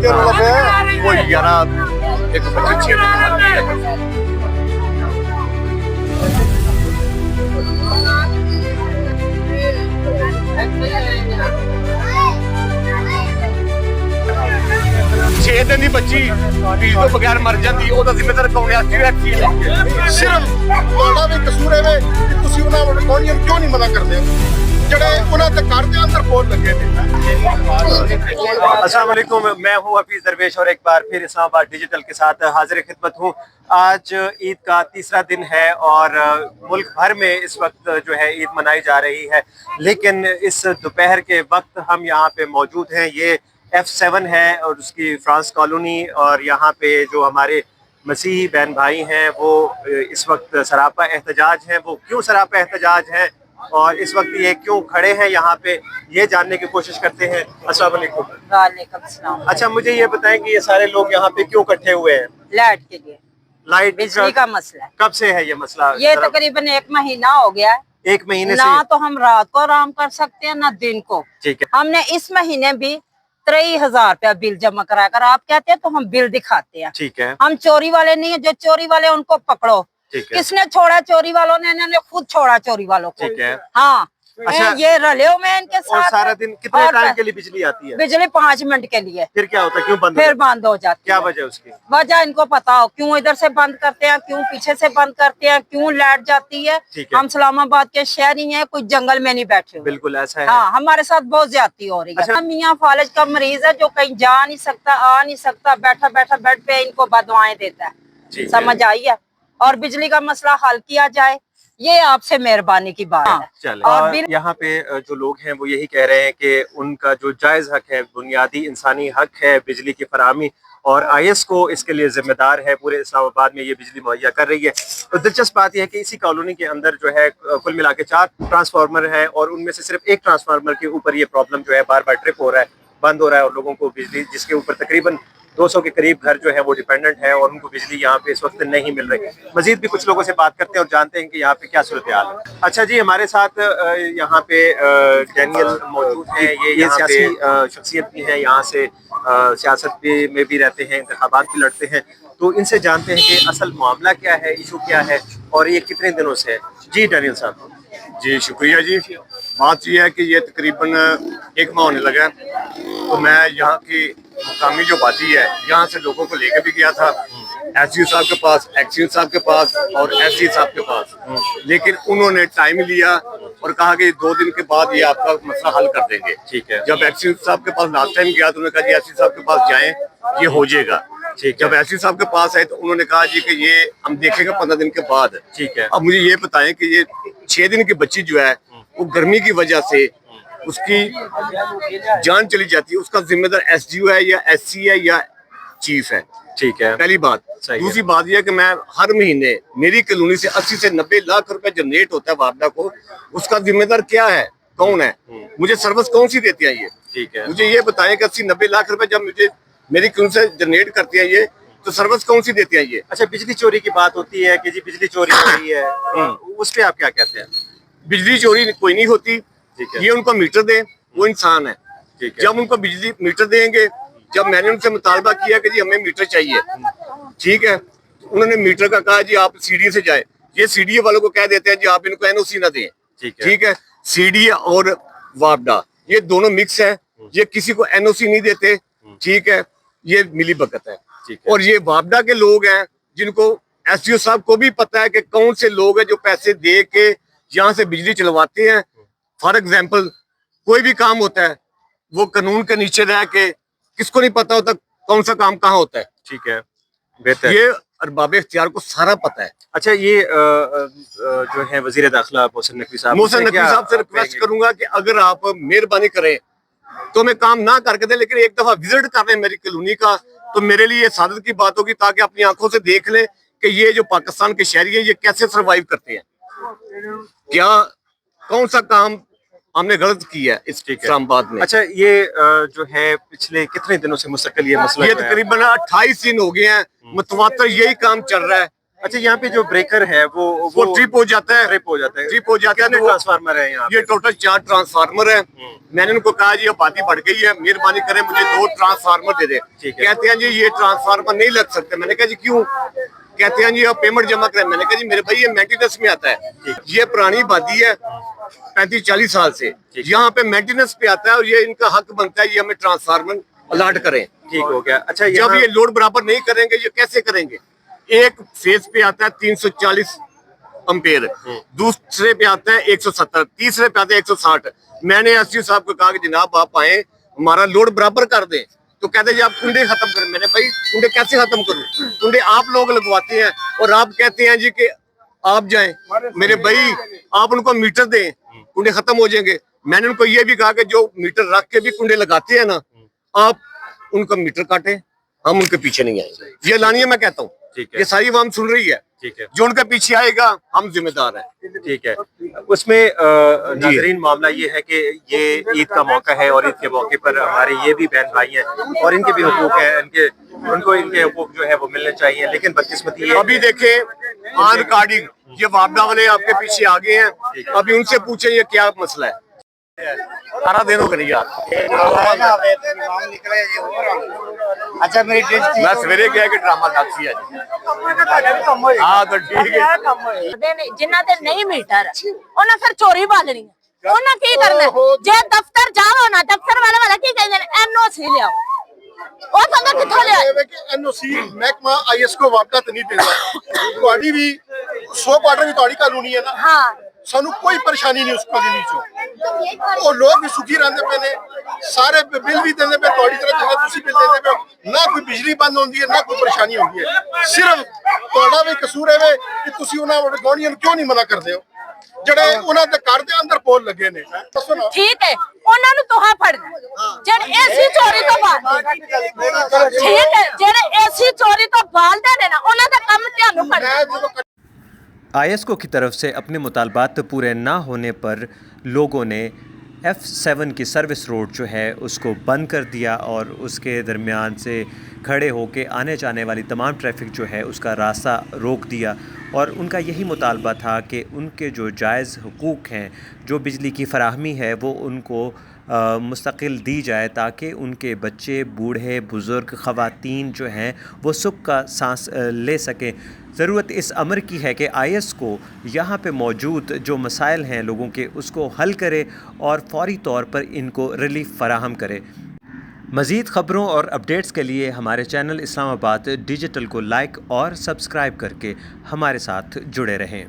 देने लगे हैं वो 11 एक 25 6 दिन की बच्ची फीस तो बगैर मर जाती ਉਹਦਾ ਜ਼ਿੰਮੇਵਾਰ ਕੌਣ ਹੈ ਸਿਰਫ ਤੁਹਾਡਾ ਵੀ ਕਸੂਰ ਹੈ ਕਿ ਤੁਸੀਂ ਉਹਨਾਂ ਨੂੰ ਕੌਣੀਆਂ ਕਿਉਂ ਨਹੀਂ ਮਨਾ ਕਰਦੇ ਜਿਹੜੇ ਉਹਨਾਂ ਤੇ ਘਰ ਦੇ ਅੰਦਰ ਕੋਲ ਲੱਗੇ ਨੇ अस्सलाम वालेकुम, मैं हूँ हफीज दरवेश और एक बार फिर इस्लामाबाद डिजिटल के साथ हाजिर खिदमत हूँ। आज ईद का तीसरा दिन है और मुल्क भर में इस वक्त जो है ईद मनाई जा रही है, लेकिन इस दोपहर के वक्त हम यहाँ पे मौजूद हैं। ये F7 है और उसकी फ्रांस कॉलोनी, और यहाँ पे जो हमारे मसीही बहन भाई हैं वो इस वक्त सरापा एहतजाज हैं। वो क्यों सरापा एहतजाज हैं और इस वक्त ये क्यों खड़े हैं यहाँ पे, ये जानने की कोशिश करते हैं। अस्सलाम वालेकुम। वालेकुम सलाम। अच्छा, मुझे ये बताएं कि ये सारे लोग यहाँ पे क्यों इकट्ठे हुए हैं? लाइट के लिए, लाइट बिजली का मसला है। कब से है ये मसला? ये तकरीबन 1 महीना हो गया है। 1 महीने ना से? तो हम रात को आराम कर सकते हैं ना दिन को। ठीक है। हमने इस महीने भी 23,000 रुपया बिल जमा करा कर, आप कहते हैं तो हम बिल दिखाते हैं। ठीक है। हम चोरी वाले नहीं है, जो चोरी वाले उनको पकड़ो। ठीक है। किसने छोड़ा? चोरी वालों ने, इन्होंने खुद छोड़ा चोरी वालों को। ठीक है। हाँ। अच्छा, ये रले हुए हैं इनके और साथ। सारा दिन कितने टाइम के लिए बिजली आती है? बिजली 5 मिनट के लिए। फिर क्या होता है, क्यों बंद? फिर बंद हो जाती है। क्या वजह उसकी? वजह इनको पता हो, क्यों इधर से बंद करते हैं, क्यों पीछे से बंद करते हैं, क्यों लाइट जाती है। ठीक है। हम इस्लामाबाद के शहरी हैं, कोई जंगल में नहीं बैठे हुए। बिल्कुल ऐसा है। हाँ, हमारे साथ बहुत ज्यादती हो रही है। अच्छा। मियाँ फालिज का मरीज है जो कहीं जा नहीं सकता, आ नहीं सकता, बैठा बैठा बेड पे इनको बदवाएं देता है। समझ आई है? और बिजली का मसला हल किया जाए, ये आपसे मेहरबानी की बात है। चले। और और यहाँ पे जो लोग हैं वो यही कह रहे हैं कि उनका जो जायज़ हक है, बुनियादी इंसानी हक है बिजली की फराहमी, और IS को इसके लिए जिम्मेदार है, पूरे इस्लामाबाद में ये बिजली मुहैया कर रही है। तो दिलचस्प बात यह है कि इसी कॉलोनी के अंदर जो है कुल मिला के 4 ट्रांसफार्मर है, और उनमें से सिर्फ एक ट्रांसफार्मर के ऊपर ये प्रॉब्लम जो है बार बार ट्रिप हो रहा है, बंद हो रहा है, और लोगों को बिजली, जिसके ऊपर तकरीबन 200 के करीब घर जो है वो डिपेंडेंट है, और उनको बिजली यहाँ पे इस वक्त नहीं मिल रही। मजीद भी कुछ लोगों से बात करते हैं और जानते हैं कि यहाँ पे क्या सूरत हाल है। अच्छा जी, हमारे साथ यहाँ पे डैनियल मौजूद हैं। ये सियासी शख्सियत भी हैं, यहाँ से सियासत में भी रहते हैं, इंतखाबात भी लड़ते हैं। तो इनसे जानते हैं कि असल मामला क्या है, इशू क्या है, और ये कितने दिनों से है। जी डैनियल साहब। जी शुक्रिया जी। बात यह है कि ये तकरीबन 1 माह होने लगा है। तो मैं यहाँ की मुकामी जो बाजी है, यहाँ से लोगों को लेकर भी गया था SU साहब के पास, एक्सीएन साहब के पास और SC साहब के पास, लेकिन उन्होंने टाइम लिया और कहा कि 2 दिन के बाद ये आपका मसला हल कर देंगे। ठीक है। जब एक्सीएन साहब के पास लास्ट टाइम गया तो उन्होंने कहा जी SC साहब के पास जाएं, ये हो जाएगा। ठीक है। जब SC साहब के पास आए तो उन्होंने कहा जी कि ये हम देखेंगे 15 दिन के बाद। ठीक है। अब मुझे ये बताएं कि ये 6 दिन की बच्ची जो है वो गर्मी की वजह से उसकी जान चली जाती है, उसका जिम्मेदार SDO है या SC है या चीफ है? ठीक है। पहली बात। दूसरी बात यह है कि मैं हर महीने मेरी कॉलोनी से 80 से 90 लाख रुपए जनरेट होता है वापडा को, उसका जिम्मेदार क्या है, कौन है, मुझे सर्विस कौन सी देती है ये? ठीक है। मुझे ये बताएं कि 80-90 लाख रुपए जब मुझे मेरी कॉलोनी से जनरेट करती है ये, तो सर्विस कौन सी देती है ये? अच्छा, बिजली चोरी की बात होती है कि जी बिजली चोरी हो रही है, उस पे आप क्या कहते हैं? बिजली चोरी कोई नहीं होती। ठीक है। ये उनको मीटर दे, वो इंसान है। ठीक है। जब उनको बिजली मीटर देंगे, जब मैंने उनसे मुतालबा किया कि जी हमें मीटर चाहिए, ठीक है, उन्होंने मीटर का कहा जी आप सीडी से जाए, ये सीडी वालों को कह देते हैं जी आप इनको NOC ना दें। ठीक है। सीडी और वापडा ये दोनों मिक्स है, ये किसी को NOC नहीं देते। ठीक है, ये मिली भगत है। और ये वापडा के लोग हैं जिनको SDO साहब को भी पता है कि कौन से लोग हैं जो पैसे दे के यहाँ से बिजली चलवाते हैं। फॉर एग्जाम्पल कोई भी काम होता है वो कानून के नीचे रह के, किसको नहीं पता होता कौन सा काम कहाँ होता है। ठीक है, बेहतर। ये अरबाब इख्तियार को सारा पता है। अच्छा, ये जो है वजीर दाखिला मोहसिन नकवी साहब, मोहसिन नकवी साहब से रिक्वेस्ट करूंगा कि अगर आप मेहरबानी करें तो मैं काम ना करके दें, लेकिन एक दफा विजिट कर रहे हैं मेरी कॉलोनी का, तो मेरे लिए सादत की बात होगी, ताकि अपनी आंखों से देख लें कि ये जो पाकिस्तान के शहरी हैं ये कैसे सर्वाइव करते हैं, क्या कौन सा काम हमने गलत किया है इस इस्लामाबाद में। अच्छा, ये जो है पिछले कितने दिनों से मुस्तकिल ये मसला ये तकरीबन 28 दिन हो गए हैं, मुतवातर यही काम चल रहा है अच्छा, यहाँ पे जो ब्रेकर है वो ट्रिप हो जाता है, ट्रिप हो जाता है। ट्रिप हो जाता है। कितने तो ट्रांसफार्मर है यहाँ ये पे? टोटल 4 ट्रांसफार्मर है। मैंने उनको कहा जी आबादी बढ़ गई है, मेहरबानी करें मुझे 2 ट्रांसफार्मर दे दे। ठीक है। कहते हैं जी ये ट्रांसफार्मर नहीं लग सकते। मैंने कहा जी क्यों? कहते हैं जी आप पेमेंट जमा करें। मैंने कहा जी मेरे भाई ये मेंटेनेंस में आता है, ये पुरानी आबादी है 35-40 साल से, यहाँ पे मेंटेनेंस पे आता है और ये इनका हक बनता है ये हमें ट्रांसफार्मर अलाट करें। ठीक हो गया। अच्छा, जब ये लोड बराबर नहीं करेंगे ये कैसे करेंगे? एक फेज पे आता है 340 अम्पेयर, दूसरे पे आता है 170, तीसरे पे आता है 160। मैंने एसडी साहब को कहा कि जनाब आप आए हमारा लोड बराबर कर दें, तो कहते जी आप कुंडे खत्म करें। मैंने भाई कुंडे कैसे खत्म करूं? कुंडे आप लोग लगवाते हैं और आप कहते हैं जी कि आप जाएं। मेरे भाई आप उनको मीटर दें, कुंडे खत्म हो जाएंगे। मैंने उनको ये भी कहा कि जो मीटर रख के भी कुंडे लगाते हैं ना, आप उनका मीटर काटें, हम उनके पीछे नहीं आएंगे। ये लानिए मैं कहता हूँ, ठीक है। ये सारी आवाम सुन रही है। ठीक है, जो उनके पीछे आएगा हम जिम्मेदार हैं। ठीक है। उसमें नाजरीन मामला ये है कि ये ईद का मौका है और ईद के मौके पर हमारे ये भी बहन भाई हैं और इनके भी हुकूक हैं, उनको इनके हुकूक जो है वो मिलने चाहिए। लेकिन बदकिस्मती ये अभी देखें आन रिकॉर्डिंग ये वापडा वाले आपके पीछे आ गए हैं, अभी उनसे पूछें ये क्या मसला है। सारा दिन हो गया यार। अच्छा मेरी मैं सवेरे गया कि ड्रामा लाती है जी। हाँ तो ठीक है। जिन्ना दे नहीं मीटर उन्हें फिर चोरी बालनी है, उन्हें की करना जे दफ्तर जाओ ना, दफ्तर वाले की कहते हैं एनओसी लियाओ, ਉਹ ਬੰਦਾ ਕਿੱਥੋਂ ਲਿਆ? ਐਨਓਸੀ ਮਹਿਕਮਾ ਆਈਐਸ ਕੋ ਵਾਪਦਾ ਤੇ ਨਹੀਂ ਦਿੰਦਾ। ਤੁਹਾਡੀ ਵੀ 100 ਕੁਆਟਰ ਵੀ ਤੁਹਾਡੀ ਕਾਨੂੰਨੀ ਹੈ ਨਾ। ਹਾਂ, ਸਾਨੂੰ ਕੋਈ ਪਰੇਸ਼ਾਨੀ ਨਹੀਂ ਉਸ ਕਾਨੂੰਨੀ ਚੋਂ। ਉਹ ਲੋਕ ਵੀ ਸੁਖੀ ਰਹਿੰਦੇ ਪਏ ਨੇ, ਸਾਰੇ ਬਿੱਲ ਵੀ ਦਿੰਦੇ ਪਏ ਤੁਹਾਡੀ ਤਰ੍ਹਾਂ ਜਿਵੇਂ ਤੁਸੀਂ ਬਿੱਲ ਦਿੰਦੇ ਪਏ ਹੋ। ਨਾ ਕੋਈ ਬਿਜਲੀ ਬੰਦ ਹੁੰਦੀ ਹੈ, ਨਾ ਕੋਈ ਪਰੇਸ਼ਾਨੀ ਹੁੰਦੀ ਹੈ। ਸਿਰਫ ਤੁਹਾਡਾ ਵੀ ਕਸੂਰ ਹੈ ਕਿ ਤੁਸੀਂ ਉਹਨਾਂ ਗਵਾਂਢੀਆਂ ਨੂੰ ਕਿਉਂ ਨਹੀਂ ਮਨਾ ਕਰਦੇ ਹੋ ਜਿਹੜੇ ਉਹਨਾਂ ਦੇ ਘਰ ਦੇ ਅੰਦਰ ਪੋਲ ਲੱਗੇ ਨੇ। ਦੱਸੋ ਨਾ। ਠੀਕ ਹੈ, ਉਹਨਾਂ ਨੂੰ ਤੁਹਾਂ ਫੜਨਾ ਜਿਹੜੇ ਏਸੀ ਚੋਰੀ ਤੋਂ ਬਾਅਦ, ਠੀਕ ਹੈ, ਜਿਹੜੇ ਏਸੀ ਚੋਰੀ ਤੋਂ ਬਾਲਦੇ ਨੇ ਨਾ ਉਹਨਾਂ ਦਾ ਕੰਮ ਤੁਹਾਨੂੰ ਕਰਨਾ। ISCO की तरफ से अपने मुतालबात पूरे ना होने पर लोगों ने F7 की सर्विस रोड जो है उसको बंद कर दिया और उसके दरमियान से खड़े होके आने जाने वाली तमाम ट्रैफिक जो है उसका रास्ता रोक दिया। और उनका यही मुतालबा था कि उनके जो जायज़ हुकूक़ हैं, जो बिजली की फ़राहमी है वो उनको मुस्तकिल दी जाए ताकि उनके बच्चे, बूढ़े, बुज़ुर्ग, ख़वातीन जो हैं वो सुख का सांस ले सकें। ज़रूरत इस अमर की है कि ISCO यहाँ पे मौजूद जो मसाइल हैं लोगों के उसको हल करे और फ़ौरी तौर पर इनको रिलीफ़ फ़राहम करे। मज़ीद ख़बरों और अपडेट्स के लिए हमारे चैनल इस्लामाबाद डिजिटल को लाइक और सब्सक्राइब करके हमारे साथ जुड़े रहें।